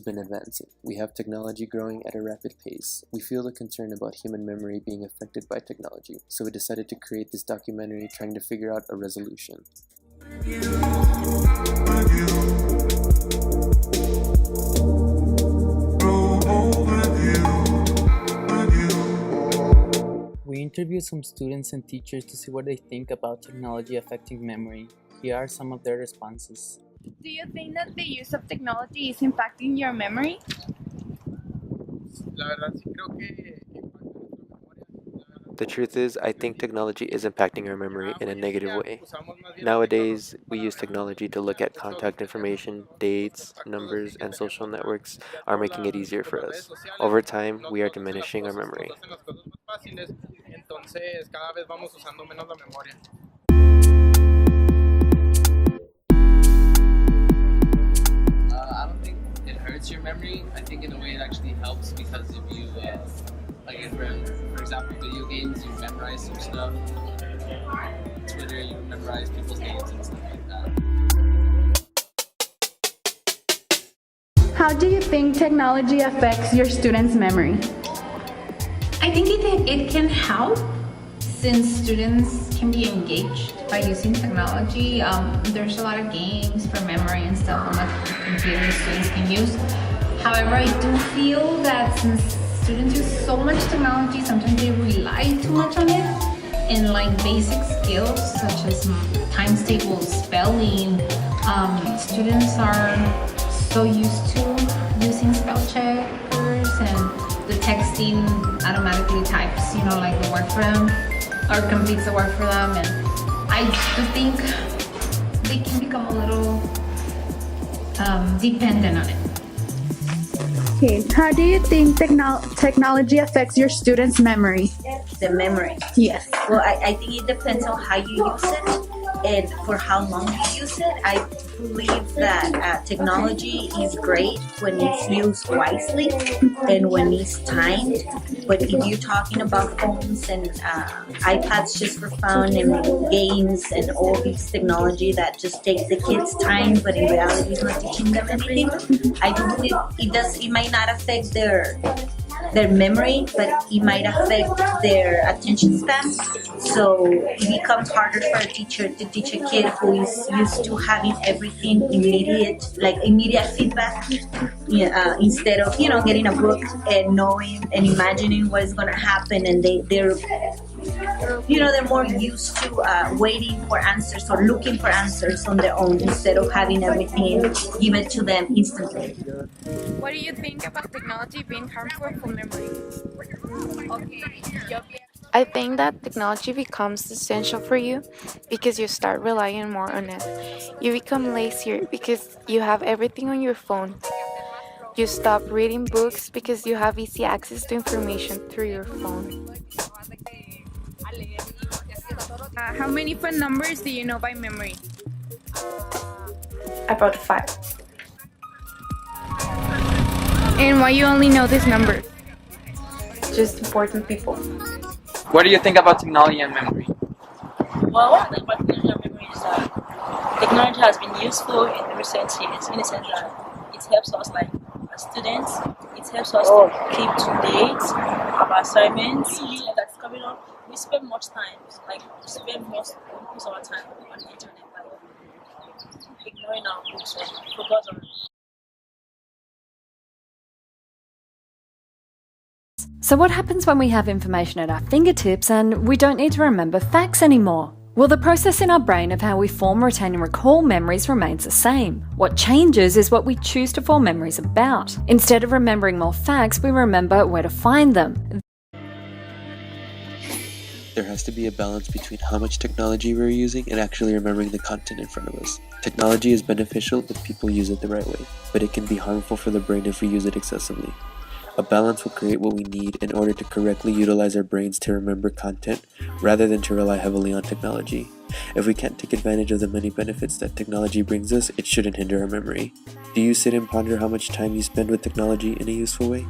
been advancing. We have technology growing at a rapid pace. We feel the concern about human memory being affected by technology, so we decided to create this documentary trying to figure out a resolution. We interviewed some students and teachers to see what they think about technology affecting memory. Here are some of their responses. Do you think that the use of technology is impacting your memory? The truth is, I think technology is impacting our memory in a negative way. Nowadays, we use technology to look at contact information, dates, numbers, and social networks are making it easier for us. Over time, we are diminishing our memory. I don't think it hurts your memory. I think in a way it actually helps because if you, for example, video games, you memorize some stuff. Twitter, you memorize people's names and stuff like that. How do you think technology affects your students' memory? I think it can help since students can be engaged by using technology. There's a lot of games for memory and stuff on the computer students can use. However, I do feel that since students use so much technology, sometimes they rely too much on it. And like basic skills such as times tables, spelling, students are so used to using spell checkers and the texting automatically types, like the work for them or completes the work for them. And I do think they can become a little dependent on it. Okay, how do you think technology affects your students' memory? The memory. Yes. Well, I think it depends on how you use it and for how long you use it. I believe that technology is great when it's used wisely and when it's timed. But if you're talking about phones and iPads just for fun and games and all these technology that just takes the kids' time, but in reality is not teaching them anything, I do believe it might not affect their memory, but it might affect their attention span. So it becomes harder for a teacher to teach a kid who is used to having everything immediate feedback, instead of getting a book and knowing and imagining what is going to happen. And they're more used to waiting for answers or looking for answers on their own instead of having everything given to them instantly. What do you think about technology being harmful for memory? I think that technology becomes essential for you because you start relying more on it. You become lazier because you have everything on your phone. You stop reading books because you have easy access to information through your phone. How many phone numbers do you know by memory? About 5. And why you only know this number? Just important people. What do you think about technology and memory? Well, what I think about technology and memory is that technology has been useful in recent years in the sense that it helps us, like as students, it helps us to keep to date our assignments that's coming up. We spend much time, most of our time on the internet, ignoring our books and focus on. So what happens when we have information at our fingertips and we don't need to remember facts anymore? Well, the process in our brain of how we form, retain and recall memories remains the same. What changes is what we choose to form memories about. Instead of remembering more facts, we remember where to find them. There has to be a balance between how much technology we're using and actually remembering the content in front of us. Technology is beneficial if people use it the right way, but it can be harmful for the brain if we use it excessively. A balance will create what we need in order to correctly utilize our brains to remember content rather than to rely heavily on technology. If we can't take advantage of the many benefits that technology brings us, it shouldn't hinder our memory. Do you sit and ponder how much time you spend with technology in a useful way?